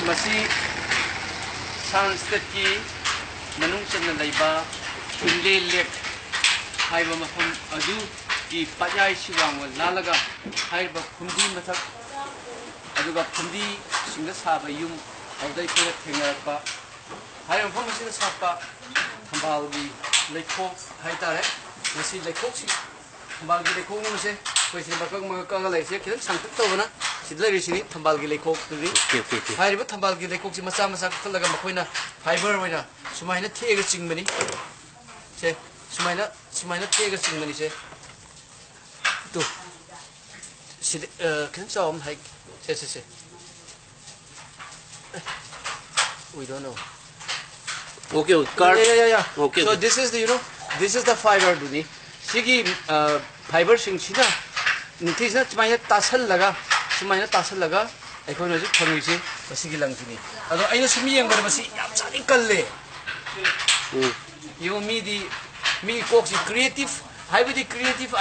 masi sunset ki manung chana laiba inle lek haiba mafam adu ki pajai siwang lalaga haiba khumdi mathak aduga khumdi singa saba yum audai pura thengarpa haiba mafam singa sapa Thambaldagi lekhok haitare masi lekhok si Thambaldagi lekhok no se koi se bakang makang lai se khidang sangtuk tawna sidla risini Thambaldagi lekhok turi haiba Thambaldagi lekhok si masa masa khalaga makoina fiber waina sumaina thega chingmani se sumaina thega chingmani se tu sid khidang sawm hai se we don't know. Okay, card. Yeah. Okay. So this is the this is the fiber duni. Sigi fiber sing china. Nithi na chmaina tasal laga aikoi na ju thongi se basigi lang chini. Ado aina sumi yang bar basi yam chani kalle. You me cox creative creative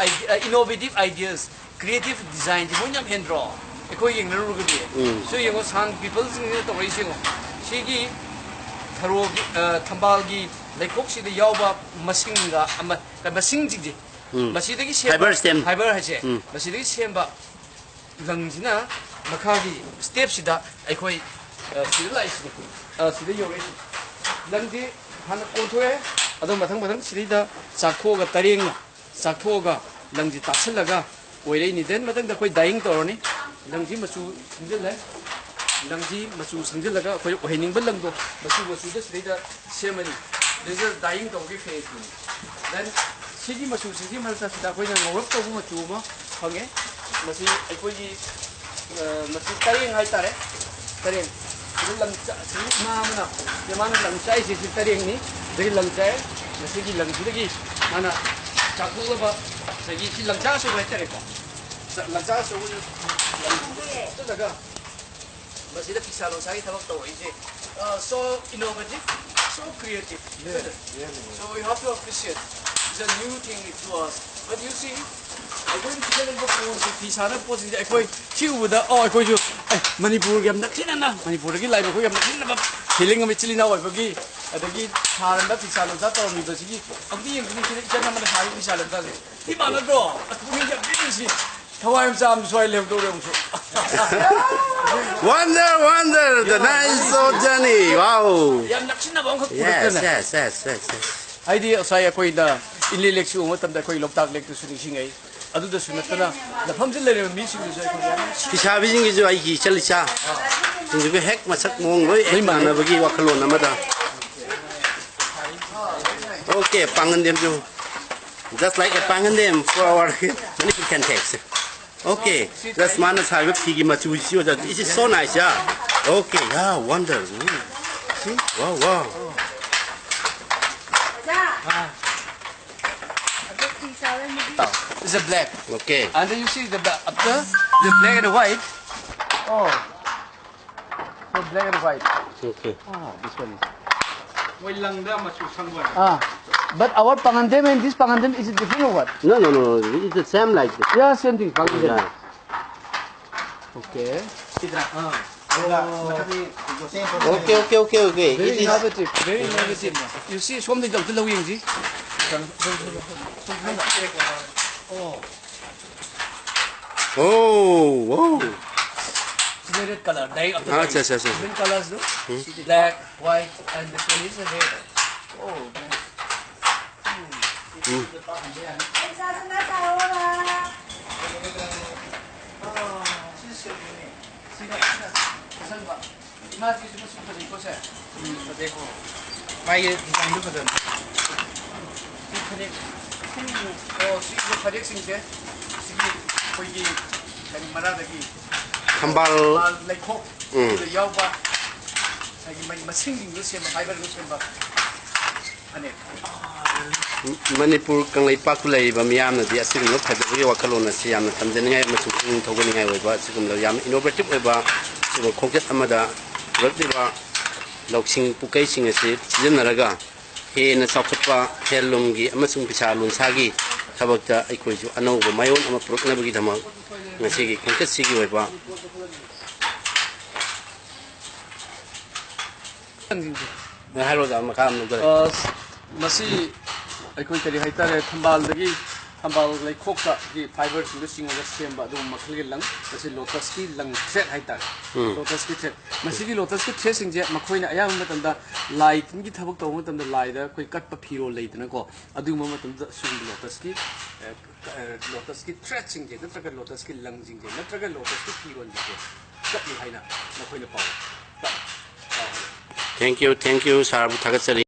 innovative ideas, creative design mo nyam hand draw. Aikoi yang naru gi. So yang san people sing to ri sing. Sigi Thambaldagi lekhok si the yauba masinga masing jiji masidagi fiber hase masidagi semba langjina makhagi step sida aikoi sida lai sida yoge langji hana kothwe ado mathang sida chakho ga tareng chakho ga langji taslaga oirei ni den mathang da koi dying toroni langji masu sinjil Langji masu sangjil laga koi ohining balang do masu da sida semani this is dying to give face then sigi masu sigi malsa sida koi na ngorop to masu ma hange masi aikoi gi masu tareng hai tare tareng langcha ma mana yamana langcha isi tareng ni dei langcha masi gi langji gi mana chakku ba sagi si langcha so hai tare ko langcha so to daga Masih bisa loh saya tahu tahu ini so innovative, so creative. So we have to appreciate. It's a new thing to us. But you see, aku ini kita lagi berpuluh bisa na posisi aku cium dah. Aku juga Manipur game nak sini na. Manipur lagi live aku game nak sini na. Feeling kami cili na aku pergi. Ada lagi tharan dah bisa loh. Tapi orang itu sih. Aku ni yang ini jangan mana hari bisa loh. Di mana doh? Aku ni yang ini sih. Wonder, the nice old journey. Wow. Yes. Idea saya koi da inli leksu matam da koi loktak lek tu suni singai. Adu da sunatana da phamjil le mi sing sai ko. Kisabi jing ju ai ki chalisa. Jing ju hek masak mong loi ai mana bagi wakalon amada. Okay, pangan dem ju. Just like a pangan dem for our Manipur can take. Okay, that's mana saya pergi macam itu. It is so nice, yeah. Okay, yeah, wonder. See, wow. It's a black. Okay. And then you see the after the black and the white. Oh, so black and white. Okay. This one is. But our pangandem and this pangandem is it different or what? No. It's the same like this. Yeah, same thing. Yeah. Okay. Okay. Very innovative. Very innovative. You see, something that the wing. Oh, wow. It's a red color. Dye of the Yes. different colors, no? Black, white, and this one is a red. Oh, man. Manipur kang lay pakulay ba miyam na di asin no phadri wakalon na siyam na tamden ngai ma chuking thogani ngai ba sigum la yam innovative ba so khokjat amada rakdi ba loksing pukai sing ase jinaraga he na sakutpa helum gi amasung pisa lun sagi thabakta aikoi ju anau ba mayon ama prokna bagi dhama ngasi gi khokjat sigi ba ꯍꯥꯏꯔꯣꯗ ꯃꯈꯥ ꯑꯃꯨꯛ ꯃꯁꯤ ꯑꯩꯈꯣꯏ ꯀꯔꯤ ꯍꯥꯏꯇꯥꯔꯦ ꯊꯝꯕꯥꯜꯗꯒꯤ ꯊꯝꯕꯥꯜ ꯂꯩꯈꯣꯛꯇ ꯐꯥꯏꯕꯔꯁꯤꯡꯗꯨ ꯆꯤꯡꯉꯒ ꯁꯦꯝꯕ ꯑꯗꯨꯒꯨꯝꯕ ꯃꯈꯜꯒꯤ ꯂꯪ ꯃꯁꯤ ꯂꯣꯇꯁꯀꯤ ꯂꯪ ꯊ꯭ꯔꯦꯠ ꯍꯥꯏꯇꯥꯔꯦ ꯂꯣꯇꯁꯀꯤ ꯊ꯭ꯔꯦꯠ ꯃꯁꯤꯒꯤ ꯂꯣꯇꯁꯀꯤ ꯊ꯭ꯔꯦꯠꯁꯤꯡꯁꯦ ꯃꯈꯣꯏꯅ ꯑꯌꯥꯝꯕ ꯃꯇꯝꯗ ꯂꯥꯏ ꯇꯤꯟꯒꯤ ꯊꯕꯛ ꯇꯧꯕ ꯃꯇꯝꯗ ꯂꯥꯏꯗ ꯑꯩꯈꯣꯏ ꯀꯠꯄ ꯐꯤꯔꯣꯜ ꯂꯩꯗꯅꯀꯣ ꯑꯗꯨꯒꯨꯝꯕ ꯃꯇꯝꯗ ꯁꯤꯒꯨꯝꯕ ꯂꯣꯇꯁꯀꯤ ꯊ꯭ꯔꯦꯠꯁꯤꯡꯁꯦ ꯅꯠꯇ꯭ꯔꯒ ꯂꯣꯇꯁꯀꯤ ꯂꯪꯁꯤꯡꯁꯦ ꯅꯠꯇ꯭ꯔꯒ ꯂꯣꯇꯁꯀꯤ ꯐꯤꯔꯣꯜꯁꯤꯡꯁꯦ ꯀꯠꯂꯤ ꯍꯥꯏꯅ ꯃꯈꯣꯏꯅ ꯄꯥꯎ ꯊꯦꯡꯛ ꯌꯨ ꯁꯥꯔꯕꯨ ꯊꯥꯒꯠꯆꯔꯤ